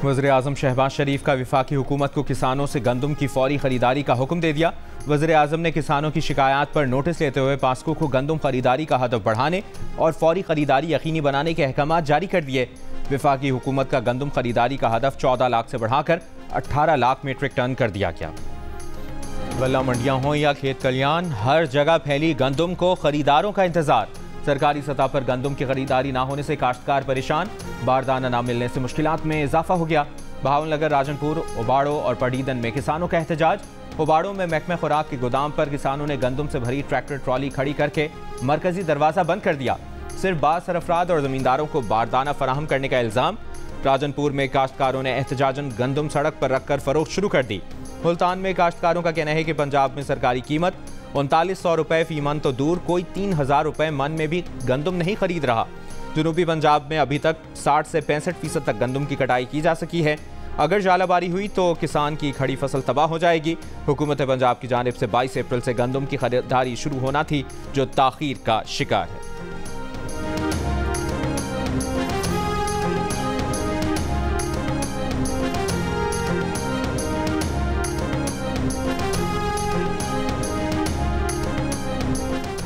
वज़ीर-ए-आज़म शहबाज शरीफ का वफाकी हुकूमत को किसानों से गंदम की फौरी खरीदारी का हुक्म दे दिया। वज़ीर-ए-आज़म ने किसानों की शिकायत पर नोटिस लेते हुए पास्को को गंदम खरीदारी का हदफ बढ़ाने और फौरी खरीदारी यकीनी बनाने के अहकाम जारी कर दिए। वफाकी हुकूमत का गंदम खरीदारी का हदफ 14 लाख से बढ़ाकर 18 लाख मीट्रिक टन कर दिया गया। गल्ला मंडियां हों या खेत कलियान, हर जगह फैली गंदम को खरीदारों का इंतजार। सरकारी सतह पर गंदम की खरीदारी ना होने से काश्तकार परेशान, बारदाना ना मिलने से मुश्किलात में इजाफा हो गया। बहावलनगर, राजनपुर, उबाड़ो और पडीदन में किसानों का एहतजाज। उबाड़ो में महकमा खुराक के गोदाम पर किसानों ने गंदम से भरी ट्रैक्टर ट्रॉली खड़ी करके मरकजी दरवाजा बंद कर दिया। सिर्फ 12 सरफराद और जमींदारों को बारदाना फराहम करने का इल्जाम। राजनपुर में काश्तकारों ने एहतजाजन गंदम सड़क पर रखकर फरोख्त शुरू कर दी। मुल्तान में काश्तकारों का कहना है कि पंजाब में सरकारी कीमत 3900 रुपये फी मन तो दूर, कोई 3000 रुपये मन में भी गंदम नहीं खरीद रहा। जनूबी पंजाब में अभी तक 60 से 65% तक गंदम की कटाई की जा सकी है। अगर जालाबारी हुई तो किसान की खड़ी फसल तबाह हो जाएगी। हुकूमत पंजाब की जानिब से 22 अप्रैल से गंदम की खरीदारी शुरू होना थी, जो ताखीर का शिकार है।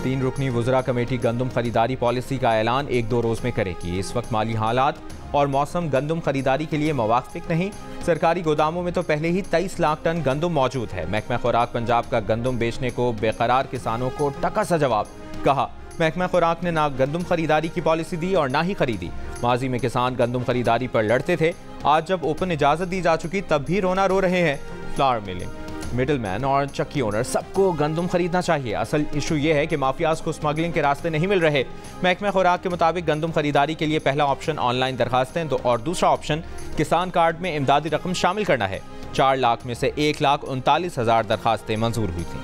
तीन रुकनी वुज़रा कमेटी गंदम खरीदारी पॉलिसी का ऐलान 1-2 रोज़ में करेगी। इस वक्त माली हालात और मौसम गंदम खरीदारी के लिए मुवाफिक नहीं। सरकारी गोदामों में तो पहले ही 23 लाख टन गंदम मौजूद है। महकमा खुराक पंजाब का गंदम बेचने को बेकरार किसानों को टका सा जवाब। कहा, महकमा खुराक ने ना गंदम खरीदारी की पॉलिसी दी और ना ही खरीदी। माजी में किसान गंदम खरीदारी पर लड़ते थे, आज जब ओपन इजाज़त दी जा चुकी तब भी रोना रो रहे हैं। फ्लावर मिलिंग, मिडिल मैन और चक्की ओनर सबको गंदम खरीदना चाहिए। असल इशू ये है कि माफियाज को स्मगलिंग के रास्ते नहीं मिल रहे। महकमा खुराक के मुताबिक गंदम खरीदारी के लिए पहला ऑप्शन ऑनलाइन दरखास्तें और दूसरा ऑप्शन किसान कार्ड में इमदादी रकम शामिल करना है। 4 लाख में से 1,39,000 दरखास्तें मंजूर हुई थी।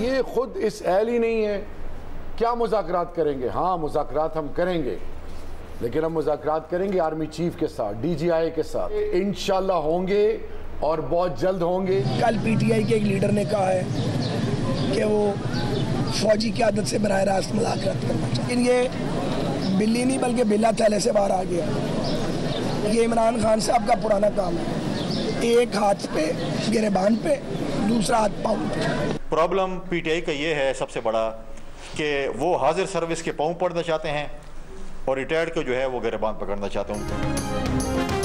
ये खुद इस एल ही नहीं है, क्या मुज़ाकरात करेंगे? हाँ, मुज़ाकरात हम करेंगे, लेकिन हम मुज़ाकरात करेंगे आर्मी चीफ के साथ, DGI के साथ। इंशाल्लाह होंगे और बहुत जल्द होंगे। कल PTI के एक लीडर ने कहा है कि वो फौजी की आदत से बराह रास्त मुलाकात करना चाहिए, लेकिन ये बिल्ली नहीं बल्कि बिल्ला थैले से बाहर आ गया। ये इमरान खान साहब का पुराना काम है, एक हाथ पे गिरेबान पे, दूसरा हाथ पाँव पे। प्रॉब्लम PTI का ये है सबसे बड़ा कि वो हाजिर सर्विस के पाँव पड़ना चाहते हैं और रिटायर्ड को जो है वो गिरबान पकड़ना चाहते हैं।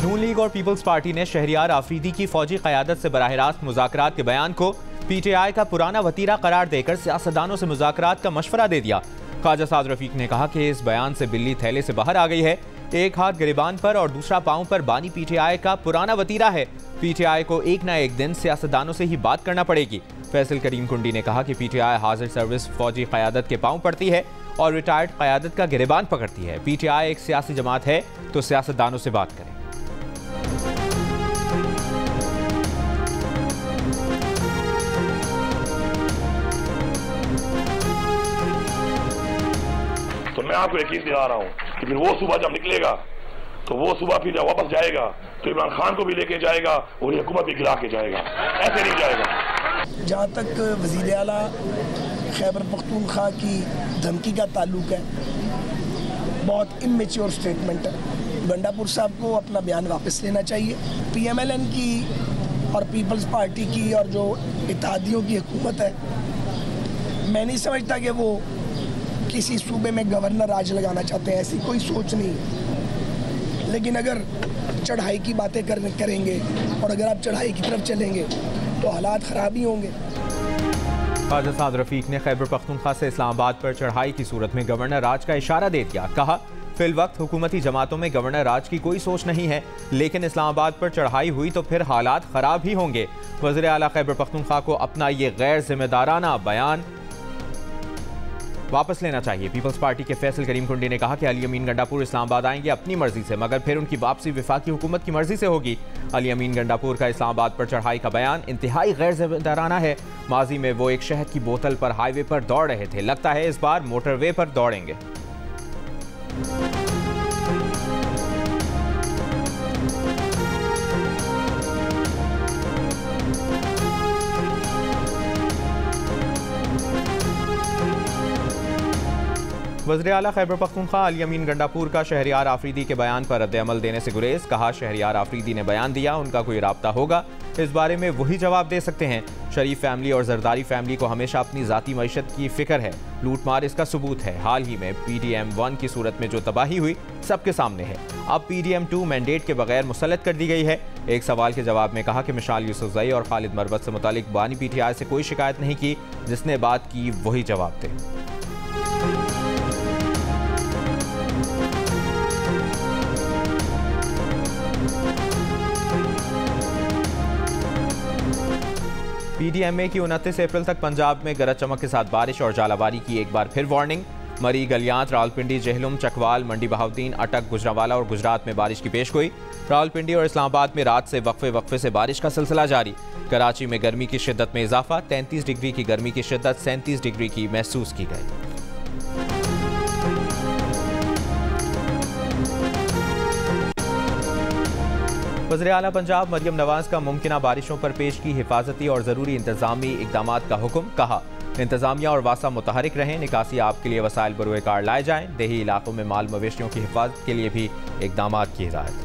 नून लीग और पीपल्स पार्टी ने शहरियार आफरीदी की फौजी क़यादत से बराह रास्त मुज़ाकरात के बयान को PTI का पुराना वतीरा करार देकर सियासतदानों से मुज़ाकरात का मशवरा दे दिया। ख्वाजा साद रफीक ने कहा कि इस बयान से बिल्ली थैले से बाहर आ गई है। एक हाथ गिरबान पर और दूसरा पाँव पर बानी PTI का पुराना वतीरा है। PTI को एक ना एक दिन सियासतदानों से ही बात करना पड़ेगी। फैसल करीम कुंडी ने कहा कि PTI हाजिर सर्विस फौजी क़यादत के पाँव पड़ती है और रिटायर्ड क़यादत का गिरबान पकड़ती है। PTI एक सियासी जमात है तो सियासतदानों से बात करें। तो मैं आपको यकीन दिला रहा हूँ कि फिर वो सुबह जब निकलेगा तो वो सुबह फिर जब वापस जाएगा तो इमरान खान को भी लेके जाएगा और हुकूमत भी गिरा के जाएगा, ऐसे नहीं जाएगा। जहाँ तक वज़ीर आला खैबर पख्तूनख्वा की धमकी का ताल्लुक है, बहुत इमेच्योर स्टेटमेंट है। गंडापुर साहब को अपना बयान वापस लेना चाहिए। PMLN की और पीपल्स पार्टी की और जो इत्तेहादियों की हुकूमत है, मैं नहीं समझता कि वो किसी सूबे में गवर्नर राज लगाना चाहते हैं, ऐसी कोई सोच नहीं है। लेकिन अगर चढ़ाई की बातें करेंगे और अगर आप चढ़ाई की तरफ चलेंगे तो हालात ख़राब ही होंगे। ख्वाजा साद रफीक ने खैबर पख्तूनख्वा से इस्लामाबाद पर चढ़ाई की सूरत में गवर्नर राज का इशारा दे दिया। कहा, फिल वक्त हुकूमती जमातों में गवर्नर राज की कोई सोच नहीं है, लेकिन इस्लामाबाद पर चढ़ाई हुई तो फिर हालात ख़राब ही होंगे। वज़ीर आला खैबर पख्तूनख्वा को अपना ये गैर जिम्मेदाराना बयान वापस लेना चाहिए। पीपल्स पार्टी के फैसल करीम कुंडी ने कहा कि अली अमीन गंडापुर इस्लामाबाद आएंगे अपनी मर्जी से, मगर फिर उनकी वापसी वफाकी हुकूमत की मर्जी से होगी। अली अमीन गंडापुर का इस्लामाबाद पर चढ़ाई का बयान इंतहाई गैर जिम्मेदाराना है। माजी में वो एक शहद की बोतल पर हाईवे पर दौड़ रहे थे, लगता है इस बार मोटरवे पर दौड़ेंगे। वज़ीर आला खैबर पख्तूनख्वा अली अमीन गंडापुर का शहरियार आफरीदी के बयान पर रद्द-ए-अमल देने से गुरेज। कहा, शहरियार आफरीदी ने बयान दिया, उनका कोई राब्ता होगा, इस बारे में वही जवाब दे सकते हैं। शरीफ फैमिली और जरदारी फैमिली को हमेशा अपनी ज़ाती मईशत की फिक्र है, लूटमार इसका सबूत है। हाल ही में PDM-1 की सूरत में जो तबाही हुई सबके सामने है। अब PDM-2 मैंडेट के बगैर मुसल्लत कर दी गई है। एक सवाल के जवाब में कहा कि मिशाल यूसुफजई और खालिद मरवत से मुतालिक बानी PTI से कोई शिकायत नहीं की, जिसने बात की वही जवाब दे। PDMA की 29 अप्रैल तक पंजाब में गरज चमक के साथ बारिश और जालाबारी की एक बार फिर वार्निंग। मरी, गलियात, रावलपिंडी, जेहलुम, चकवाल, मंडी बहाउद्दीन, अटक, गुजरांवाला और गुजरात में बारिश की पेशगोई। रावलपिंडी और इस्लामाबाद में रात से वक्फे से बारिश का सिलसिला जारी। कराची में गर्मी की शिद्दत में इजाफा, 33 डिग्री की गर्मी की शिद्दत 37 डिग्री की महसूस की गई। वज़ीर आला पंजाब मरियम नवाज का मुमकिना बारिशों पर पेश की हिफाजती और ज़रूरी इंतजामी इक़दामात का हुक्म। कहा, इंतजामिया और वासा मुतहरिक रहें, निकासी आप के लिए वसाइल बरोए कार लाए जाएं। देही इलाकों में माल मवेशियों की हिफाजत के लिए भी इक़दामात की हिदायत।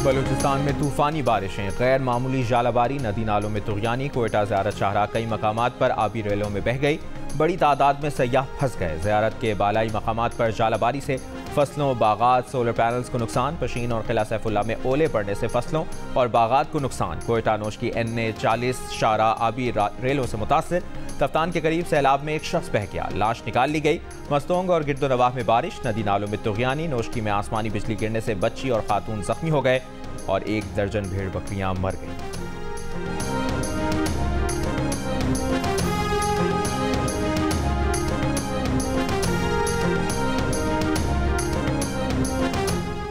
बलूचिस्तान में तूफानी बारिशें, गैर मामूली जालाबारी, नदी नालों में तुग़यानी। कोयटा ज़ियारत शाहराह कई मकामात पर आबी रेलों में बह गई। बड़ी तादाद में सयाह फंस गए। ज़ियारत के बालाई मकामात पर जालाबारी से फसलों, बागात, सोलर पैनल्स को नुकसान। पशीन और किला सैफुल्ला में ओले पड़ने से फसलों और बागात को नुकसान। कोयटा नोश की NA40 शाहराह आबी रेलों से मुतासिर। कप्तान के करीब सैलाब में एक शख्स बह गया, लाश निकाल ली गई। मस्तोंग और गिरदोनवाह में बारिश, नदी नालों में तुग़यानी। नोशकी में आसमानी बिजली गिरने से बच्ची और खातून जख्मी हो गए और 1 दर्जन भेड़ बकरियां मर गईं।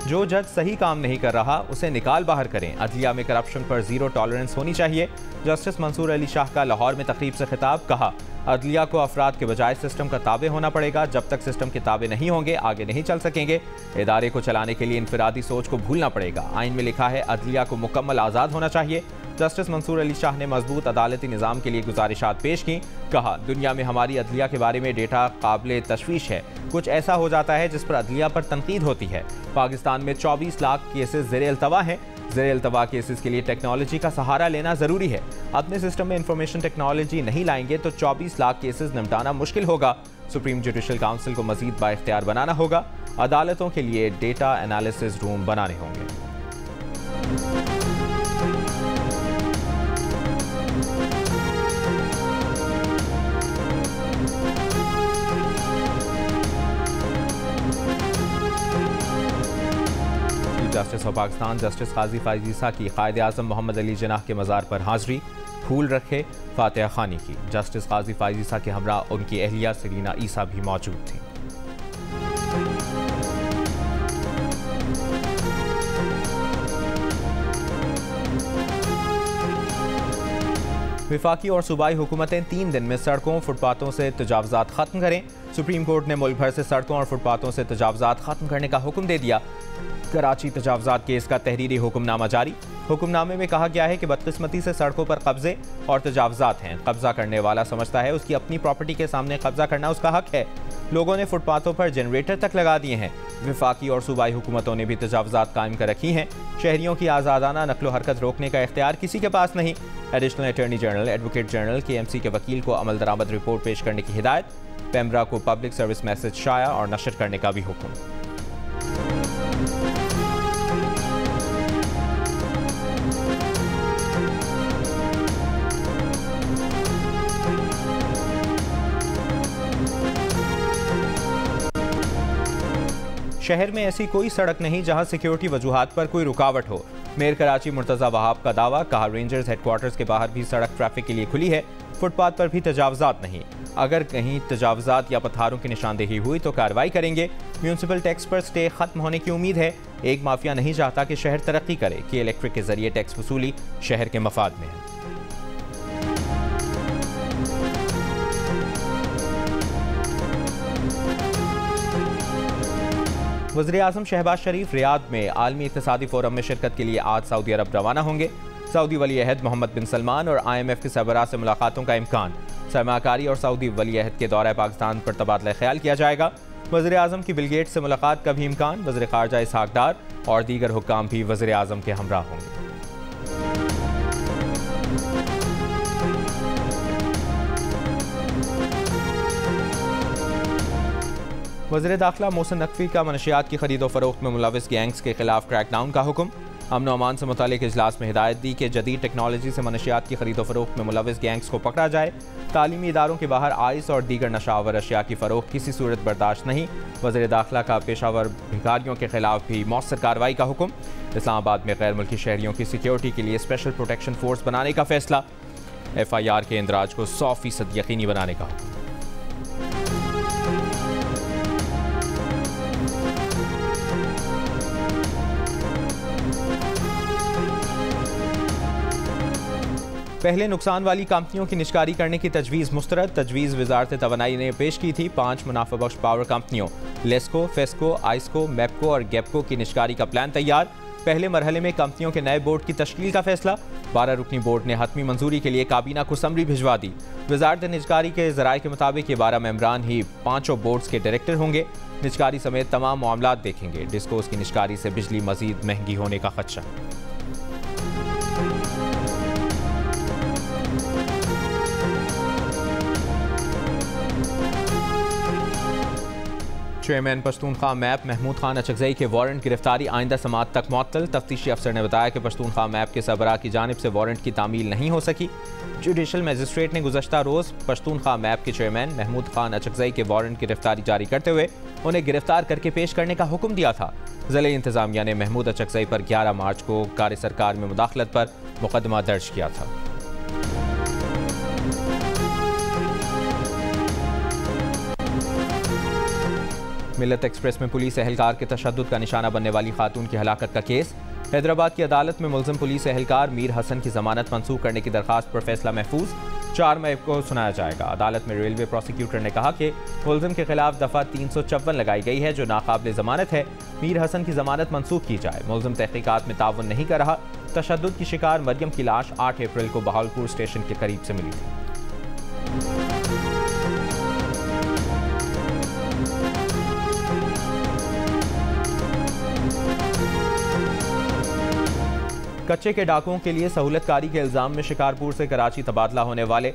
जो जज सही काम नहीं कर रहा उसे निकाल बाहर करें। अदलिया में करप्शन पर जीरो टॉलरेंस होनी चाहिए। जस्टिस मंसूर अली शाह का लाहौर में तकरीब से खिताब। कहा, अदलिया को अफराद के बजाय सिस्टम का ताबे होना पड़ेगा। जब तक सिस्टम के ताबे नहीं होंगे आगे नहीं चल सकेंगे। इदारे को चलाने के लिए इनफरादी सोच को भूलना पड़ेगा। आइन में लिखा है अदलिया को मुकम्मल आज़ाद होना चाहिए। जस्टिस मंसूर अली शाह ने मजबूत अदालती निज़ाम के लिए गुजारिशात पेश की। कहा, दुनिया में हमारी अदलिया के बारे में डेटा काबिल तशवीश है। कुछ ऐसा हो जाता है जिस पर अदलिया पर तनकीद होती है। पाकिस्तान में 24 लाख केसेस ज़ेर-ए-अल्तवा हैं। ज़ेर-ए-अल्तवा केसेस के लिए टेक्नोलॉजी का सहारा लेना ज़रूरी है। अपने सिस्टम में इंफॉर्मेशन टेक्नोलॉजी नहीं लाएंगे तो 24 लाख केसेस निपटाना मुश्किल होगा। सुप्रीम जुडिशल काउंसिल को मजीद बाइख्तियार बनाना होगा। अदालतों के लिए डेटा एनालिसिस रूम बनाने होंगे। जस्टिस ऑफ पाकिस्तान जस्टिस काजी फाइज ईसा की कायद आज़म मोहम्मद अली जिन्नाह के मज़ार पर हाज़री, फूल रखे, फातिहा खानी की। जस्टिस काजी फाइज ईसा के हमरा उनकी अहलिया सरीना ईसा भी मौजूद थी। विफाकी और सूबाई हुकूमतें 3 दिन में सड़कों फुटपाथों से तजावज़ात ख़त्म करें। सुप्रीम कोर्ट ने मुल्क भर से सड़कों और फुटपाथों से तजावज़ात ख़त्म करने का हुक्म दे दिया। कराची तजावज़ात केस का तहरीरी हुक्मनामा जारी। हुक्मनामे में कहा गया है कि बदकिस्मती से सड़कों पर कब्जे और तजावज़ात हैं। कब्जा करने वाला समझता है उसकी अपनी प्रॉपर्टी के सामने कब्जा करना उसका हक है। लोगों ने फुटपाथों पर जनरेटर तक लगा दिए हैं। विफाकी और सूबाई हुकूमतों ने भी तजावज़ात कायम कर रखी हैं। शहरियों की आज़ादाना नकलो हरकत रोकने का इख्तियार किसी के पास नहीं। Additional attorney general, advocate general, KMC के वकील को अमल दरामद रिपोर्ट पेश करने की हिदायत। पेमरा को पब्लिक सर्विस मैसेज शाया और नशर करने का भी हुक्म। शहर में ऐसी कोई सड़क नहीं जहां सिक्योरिटी वजूहात पर कोई रुकावट हो। मेयर कराची मुर्तज़ा वहाब का दावा, कहा रेंजर्स हेडक्वार्टर्स के बाहर भी सड़क ट्रैफिक के लिए खुली है, फुटपाथ पर भी तजावजात नहीं। अगर कहीं तजावजात या पत्थरों की निशानदेही हुई तो कार्रवाई करेंगे। म्यूनसिपल टैक्स पर स्टे खत्म होने की उम्मीद है। एक माफिया नहीं चाहता कि शहर तरक्की करे कि इलेक्ट्रिक के जरिए टैक्स वसूली शहर के मफाद में है। वज़ीर-ए-आज़म शहबाज शरीफ रियाद में आलमी इक़्तिसादी फोरम में शिरकत के लिए आज सऊदी अरब रवाना होंगे। सऊदी वली अहद मोहम्मद बिन सलमान और IMF के सरबराह से मुलाकातों का इम्कान। सरमाकारी और सऊदी वली अहद के दौरे पाकिस्तान पर तबादला ख्याल किया जाएगा। वज़ीर-ए-आज़म की बिल गेट्स से मुलाकात का भी इम्कान। वज़ीर ख़ारजा इसहाक़ डार और दीगर हुक्काम भी वज़ीर-ए-आज़म के हमराह होंगे। वज़ीर दाखिला मोहसिन नकवी का मनशियात की खरीदो फरोख्त में मुलविस गैंग्स के खिलाफ क्रैकडाउन का हुक्म। अमन अमान से मुतालिक इजलास में हिदायत दी कि जदीद टेक्नोलॉजी से मनशियात की खरीदो फरोख्त में मुलविस गैंग्स को पकड़ा जाए। तालीमी इदारों के बाहर आइस और दीगर नशावर अशिया की फरोख्त किसी सूरत बर्दाश्त नहीं। वज़ीर दाखिला का पेशावर भिखारियों के खिलाफ भी मौसर कार्रवाई का हुक्म। इस्लामाबाद में गैर मुल्की शहरियों की सिक्योरिटी के लिए स्पेशल प्रोटेक्शन फोर्स बनाने का फैसला। FIR के इंदराज को 100% यकीनी बनाने का हुक्म। पहले नुकसान वाली कंपनियों की निष्कारी करने की तजवीज़ मुस्तरद। तजवीज़ वजारत तवानाई ने पेश की थी। 5 मुनाफा बख्श पावर कंपनियों लेस्को, फेस्को, आइस्को, मेपको और गेपको की निष्कारी का प्लान तैयार। पहले मरहले में कंपनियों के नए बोर्ड की तश्कील का फैसला। 12 रुकनी बोर्ड ने हतमी मंजूरी के लिए काबीना को समरी भिजवा दी। वजारत निजकारी के ज़राए के मुताबिक ये 12 मेंबरान ही 5 बोर्ड्स के डायरेक्टर होंगे। निजकारी समेत तमाम मामलात देखेंगे। डिस्कोस की निष्कारी से बिजली मजीद महंगी होने का खदशा। चेयरमैन पश्तूनख्वा मैप महमूद खान अचकजई के वारंट गिरफ्तारी आइंदा समाअत तक मुअत्तल। तफ्तीशी अफसर ने बताया कि पश्तूनख्वा मैप के सरबराह की जानिब से वारंट की तामील नहीं हो सकी। जुडिशल मजिस्ट्रेट ने गुज़श्ता रोज़ पश्तूनख्वा मैप के चेयरमैन महमूद खान अचकजई के वारंट गिरफ्तारी जारी करते हुए उन्हें गिरफ्तार करके पेश करने का हुक्म दिया था। ज़िले इंतज़ामिया ने महमूद अचकजई पर 11 मार्च को कार सरकार में मुदाखलत पर मुकदमा दर्ज किया था। मिल्लत एक्सप्रेस में पुलिस एहलकार के तशद्दुद का निशाना बनने वाली खातून की हलाकत का केस। हैदराबाद की अदालत में मुल्ज़िम पुलिस एहलकार मीर हसन की जमानत मंसूख करने की दरखास्त पर फैसला महफूज। 4 मई को सुनाया जाएगा। अदालत में रेलवे प्रोसिक्यूटर ने कहा कि मुल्ज़िम के खिलाफ दफ़ा 354 लगाई गई है जो नाकाबिल जमानत है। मीर हसन की जमानत मंसूख की जाए। मुल्ज़िम तहकीकात में ताउन नहीं कर रहा। तशद्दुद की शिकार मरियम की लाश 8 अप्रैल को बहावलपुर स्टेशन के करीब से मिली थी। कच्चे के डाकुओं के लिए सहूलतकारी के इल्ज़ाम में शिकारपुर से कराची तबादला होने वाले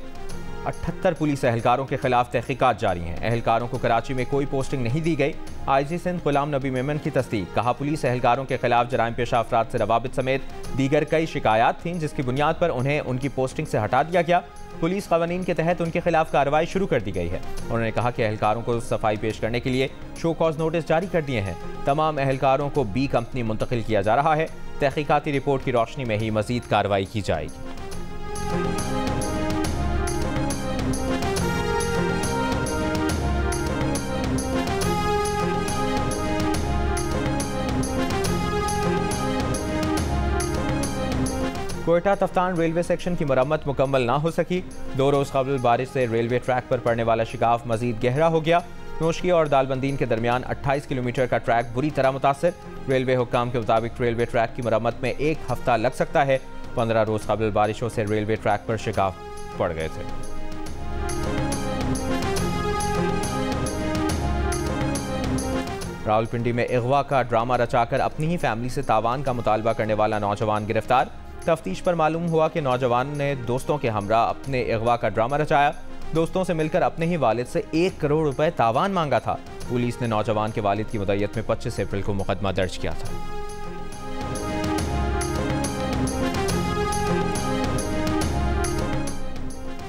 78 पुलिस एहलकारों के खिलाफ तहकीकात जारी हैं। एहलकारों को कराची में कोई पोस्टिंग नहीं दी गई। IG सिंध गुलाम नबी मेमन की तस्दीक। कहा पुलिस एहलकारों के खिलाफ जराइम पेशा अफराद से रवाबित समेत दीगर कई शिकायत थीं जिसकी बुनियाद पर उन्हें उनकी पोस्टिंग से हटा दिया गया। पुलिस कवानीन के तहत उनके खिलाफ कार्रवाई शुरू कर दी गई है। उन्होंने कहा कि एहलकारों को सफाई पेश करने के लिए शो कॉज नोटिस जारी कर दिए हैं। तमाम एहलकारों को B कंपनी मुंतकिल किया जा रहा है। तहकीकाती रिपोर्ट की रोशनी में ही मजीद कार्रवाई की जाएगी। कोयटा तफ्तान रेलवे सेक्शन की मरम्मत मुकम्मल ना हो सकी। 2 रोज़ कबल बारिश से रेलवे ट्रैक पर पड़ने वाला शिकाफ मजीद गहरा हो गया। नोशकी और दालबंदीन के दरमियान 28 किलोमीटर का ट्रैक बुरी तरह मुतासर। रेलवे हुक्काम के मुताबिक रेलवे ट्रैक की मरम्मत में 1 हफ्ता लग सकता है। 15 रोज़ कबल बारिशों से रेलवे ट्रैक पर शिकाफ पड़ गए थे। रावलपिंडी में अगवा का ड्रामा रचाकर अपनी ही फैमिली से तावान का मुतालबा करने वाला नौजवान गिरफ्तार। तफ्तीश पर मालूम हुआ कि नौजवान ने दोस्तों के हमरा अपने अगवा का ड्रामा रचाया। दोस्तों से मिलकर अपने ही वालिद से 1 करोड़ रुपए तावान मांगा था। पुलिस ने नौजवान के वालिद की मुद्दत में 25 अप्रैल को मुकदमा दर्ज किया था।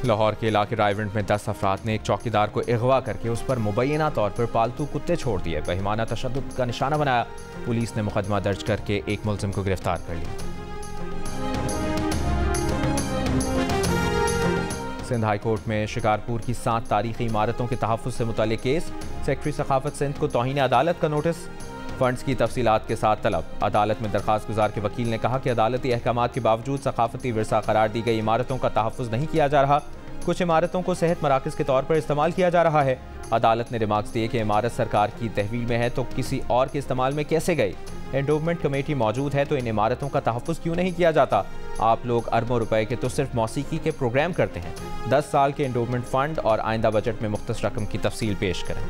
लाहौर के इलाके रायविंड में 10 अफराद ने एक चौकीदार को अगवा करके उस पर मुबैना तौर पर पालतू कुत्ते छोड़ दिए, बहिमाना तशद्दुद का निशाना बनाया। पुलिस ने मुकदमा दर्ज करके एक मुलजिम को गिरफ्तार कर लिया। सिंध हाई कोर्ट में शिकारपुर की 7 तारीखी इमारतों के तहफ़्फ़ुज़ से मुतल्लिक़ केस। सेक्रेटरी सखाफ़त सिंध को तौहीन अदालत का नोटिस, फंड्स की तफसीलात के साथ तलब। अदालत में दरख्वास्त गुजार के वकील ने कहा कि अदालती अहकामात के बावजूद सकाफती विरसा करार दी गई इमारतों का तहफ़्फ़ुज़ नहीं किया जा रहा। कुछ इमारतों को सेहत मराकज़ के तौर पर इस्तेमाल किया जा रहा है। अदालत ने रिमार्क्स दिए कि इमारत सरकार की तहवील में है तो किसी और के इस्तेमाल में कैसे गई। एंडोवमेंट कमेटी मौजूद है तो इन इमारतों का तहफ़्फ़ुज़ क्यों नहीं किया जाता। आप लोग अरबों रुपए के तो सिर्फ मौसीकी के प्रोग्राम करते हैं। 10 साल के एंडोवमेंट फ़ंड और आइंदा बजट में मुख्तस रकम की तफसील पेश करें।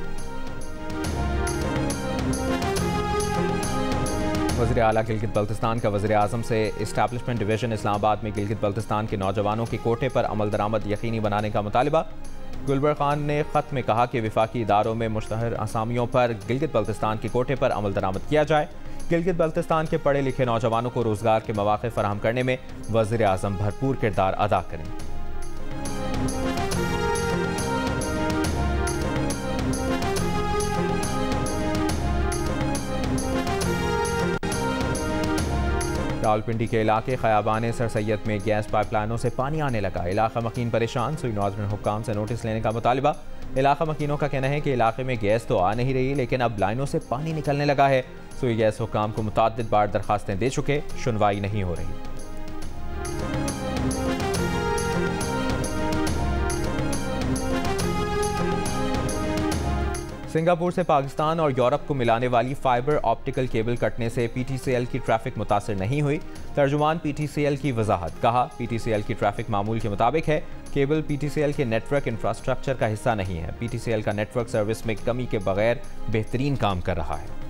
वज़ीर आला गिलगित बल्तिस्तान का वज़ीर आज़म से इस्टेब्लिशमेंट डिवीज़न इस्लामाबाद में गिलगित बल्तिस्तान के नौजवानों के कोटे पर अमल दरामद यकीनी बनाने का मुतालिबा। गुलबर खान ने ख़त में कहा कि वफाकी इदारों में मुश्तहर असामियों पर गिलगित बल्तिस्तान के कोटे पर अमल दरामद किया जाए। गिलगित बल्तिस्तान के पढ़े लिखे नौजवानों को रोज़गार के मौक़े फराहम करने में वज़ीर आज़म भरपूर किरदार अदा करें। रावलपिंडी के इलाके खयाबान सर सैयद में गैस पाइपलाइनों से पानी आने लगा। इलाका मकीन परेशान, सुई नाज़रीन हुक्काम से नोटिस लेने का मुतालिबा। इलाका मकीनों का कहना है कि इलाके में गैस तो आ नहीं रही लेकिन अब लाइनों से पानी निकलने लगा है। सुई गैस हुक्काम को मुतअद्दिद बार दरखास्तें दे चुके, सुनवाई नहीं हो रही। सिंगापुर से पाकिस्तान और यूरोप को मिलाने वाली फाइबर ऑप्टिकल केबल कटने से PTCL की ट्रैफिक मुतासर नहीं हुई। तर्जुमान PTCL की वजाहत, कहा PTCL की ट्रैफिक मामूल के मुताबिक है। केबल PTCL के नेटवर्क इंफ्रास्ट्रक्चर का हिस्सा नहीं है। PTCL का नेटवर्क सर्विस में कमी के बगैर बेहतरीन काम कर रहा है।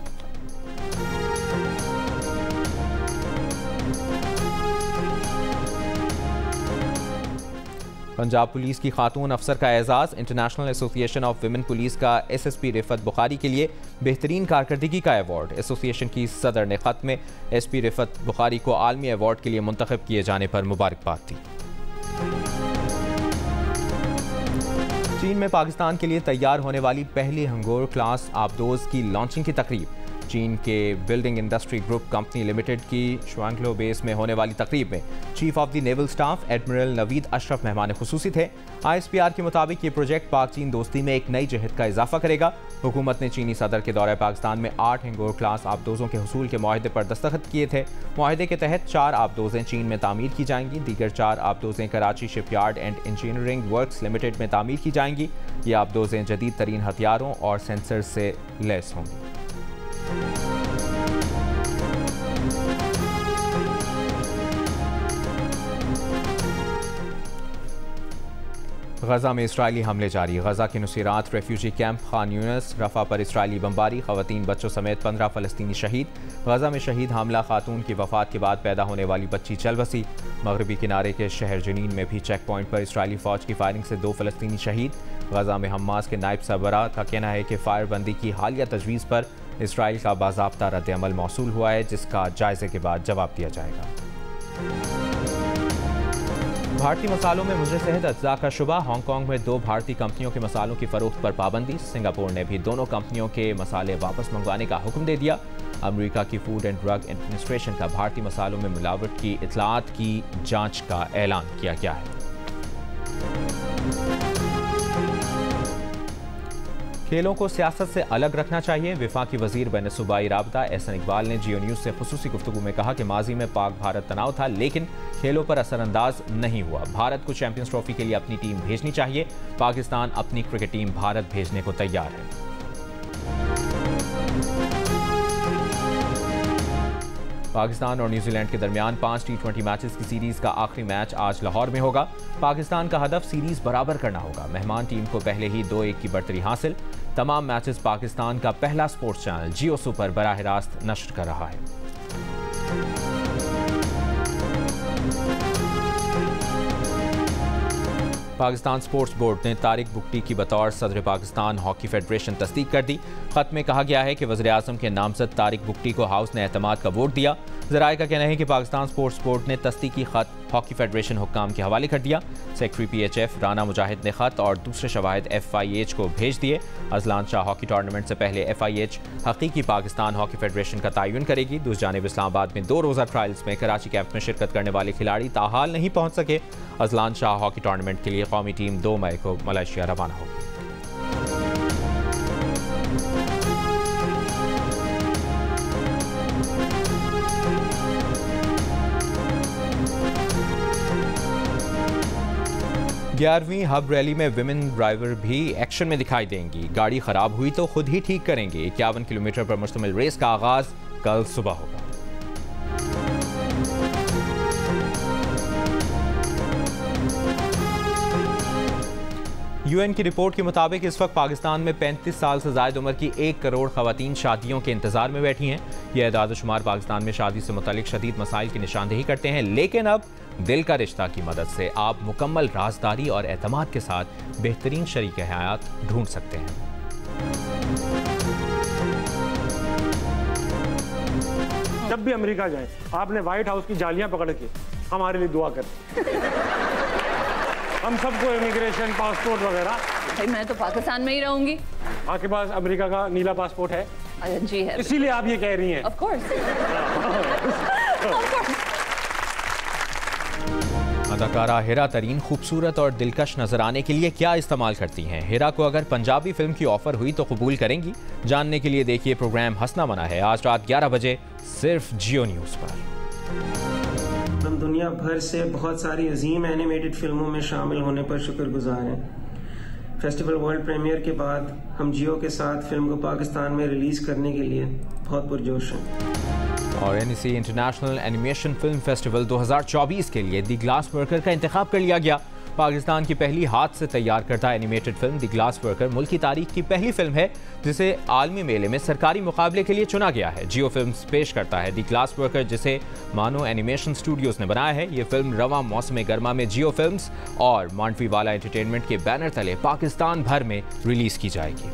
पंजाब पुलिस की खातून अफसर का एजाज़। International Association of Women Police का SSP रिफत बुखारी के लिए बेहतरीन कारकर्दगी का अवार्ड। एसोसिएशन की सदर ने ख़त में SP रिफत बुखारी को आलमी अवार्ड के लिए मुंतखब किए जाने पर मुबारकबाद दी। चीन में पाकिस्तान के लिए तैयार होने वाली पहली हंगोर क्लास आबदोज की लॉन्चिंग की तकरीब। चीन के building industry group company limited की शुआंगलो बेस में होने वाली तकरीब में chief of the naval staff admiral Naveed Ashraf मेहमान खुसूसी थे। ISPR के मुताबिक ये प्रोजेक्ट पाक चीन दोस्ती में एक नई जहद का इजाफा करेगा। हुकूमत ने चीनी सदर के दौरे पाकिस्तान में 8 हंगोर क्लास आबदोजों के हुसूल के मुआहदे पर दस्तखत किए थे। मुआहदे के तहत 4 आबदोजें चीन में तामीर की जाएंगी। दीगर 4 आबदोजें Karachi shipyard and engineering works limited में तामीर की जाएंगी। ये आबदोजें जदीद तरीन हथियारों और सेंसर से लैस होंगी। गजा में इस्राइली हमले जारी। गजा के Nuseirat refugee camp Khan Younis Rafah पर इस्राइली बमबारी, खवातीन बच्चों समेत 15 फ़लस्तीनी शहीद। गजा में शहीद हामला खातून की वफात के बाद पैदा होने वाली बच्ची चल बसी। मगरबी किनारे के शहर जनीन में भी चेक पॉइंट पर इस्राइली फ़ौज की फायरिंग से 2 फ़लस्तीनी शहीद। गजा में हमास के नायब सरबराह का कहना है कि फायरबंदी की हालिया तजवीज़ पर इसराइल का बाज़ाब्ता रद्द अमल मौसूल हुआ है, जिसका जायजे के बाद जवाब दिया जाएगा। भारतीय मसालों में मुजर सेहत अज्जा का शुबा। हांगकांग में 2 भारतीय कंपनियों के मसालों की फरोख्त पर पाबंदी। सिंगापुर ने भी दोनों कंपनियों के मसाले वापस मंगवाने का हुक्म दे दिया। अमेरिका की फूड एंड ड्रग एडमिनिस्ट्रेशन का भारतीय मसालों में मिलावट की इतलात की जांच का ऐलान किया गया है। खेलों को सियासत से अलग रखना चाहिए। वफाकी वजीर बैन सूबाई राबता एहसन इकबाल ने जियो न्यूज़ से खुसूसी गुफ्तगू में कहा कि माजी में पाक भारत तनाव था लेकिन खेलों पर असरअंदाज नहीं हुआ। भारत को चैंपियंस ट्रॉफी के लिए अपनी टीम भेजनी चाहिए। पाकिस्तान अपनी क्रिकेट टीम भारत भेजने को तैयार है। पाकिस्तान और न्यूजीलैंड के दरमियान 5 T20 मैचेस की सीरीज का आखिरी मैच आज लाहौर में होगा। पाकिस्तान का हदफ सीरीज बराबर करना होगा। मेहमान टीम को पहले ही 2-1 की बढ़तरी हासिल। तमाम मैचेस पाकिस्तान का पहला स्पोर्ट्स चैनल जियो सुपर बराह रास्त नश्र कर रहा है। पाकिस्तान स्पोर्ट्स बोर्ड ने तारिक बुगटी की बतौर सदर पाकिस्तान हॉकी फेडरेशन तस्दीक कर दी। खत में कहा गया है कि वज़ीर आज़म के नामज़द तारिक बुगटी को हाउस ने एतमाद का वोट दिया। ज़राए का कहना है कि पाकिस्तान स्पोर्ट्स बोर्ड ने तस्दीकी खत हॉकी फेडरेशन हुक्काम के हवाले कर दिया। सेक्रेटरी PHF राना मुजाहिद ने खत और दूसरे शवाहिद FIH को भेज दिए। अजलान शाह हॉकी टूर्नामेंट से पहले FIH हकीकी पाकिस्तान हॉकी फेडरेशन का तयन करेगी। दूसरी जानिब इस्लामाबाद में 2 रोज़ा ट्रायल्स में कराची कैंप में शिरकत करने वाले खिलाड़ी ताहाल नहीं पहुंच सके। अजलान शाह हॉकी टूर्नामेंट के लिए कौमी टीम 2 मई को मलेशिया रवाना होगी। ग्यारहवीं हब रैली में विमेन ड्राइवर भी एक्शन में दिखाई देंगी। गाड़ी खराब हुई तो खुद ही ठीक करेंगे। 51 किलोमीटर पर मुश्तमिल रेस का आगाज कल सुबह होगा। UN की रिपोर्ट के मुताबिक इस वक्त पाकिस्तान में 35 साल से ज़ायद उम्र की 1 करोड़ ख़वातीन शादियों के इंतजार में बैठी हैं। यह एदाद शुमार पाकिस्तान में शादी से मुतालिक शदीद मसाइल की निशानदेही करते हैं, लेकिन अब दिल का रिश्ता की मदद से आप मुकम्मल राजदारी और एतमाद के साथ बेहतरीन शरीक हयात ढूंढ सकते हैं। जब भी अमेरिका जाएं, आपने व्हाइट हाउस की जालियां पकड़ के हमारे लिए दुआ करें। हम सबको इमिग्रेशन पासपोर्ट वगैरह। भाई मैं तो पाकिस्तान में ही रहूंगी। आपके पास अमेरिका का नीला पासपोर्ट है? जी है। इसीलिए आप ये कह रही हैं। Of course. अदाकारा हिरा तरीन खूबसूरत और दिलकश नजर आने के लिए क्या इस्तेमाल करती हैं? हिरा को अगर पंजाबी फिल्म की ऑफर हुई तो कबूल करेंगी? जानने के लिए देखिए प्रोग्राम हंसना मना है आज रात 11 बजे सिर्फ जियो न्यूज़ पर। हम दुनिया भर से बहुत सारी अजीम एनिमेटेड फिल्मों में शामिल होने पर शुक्रगुजार हैं। फेस्टिवल वर्ल्ड प्रीमियर के बाद हम जियो के साथ फिल्म को पाकिस्तान में रिलीज करने के लिए बहुत पुरजोश हैं। और NEC international animation film festival 2024 के लिए द ग्लास वर्कर का इंतखाब कर लिया गया। पाकिस्तान की पहली हाथ से तैयार करता animated film the glass worker मुल्क की तारीख की पहली फिल्म है जिसे आलमी मेले में सरकारी मुकाबले के लिए चुना गया है। जियो फिल्म्स पेश करता है द ग्लास वर्कर, जिसे मानो एनिमेशन स्टूडियोज ने बनाया है। ये फिल्म रवां मौसम गर्मा में जियो फिल्म्स और मांडवी वाला एंटरटेनमेंट के बैनर तले पाकिस्तान भर में रिलीज की जाएगी।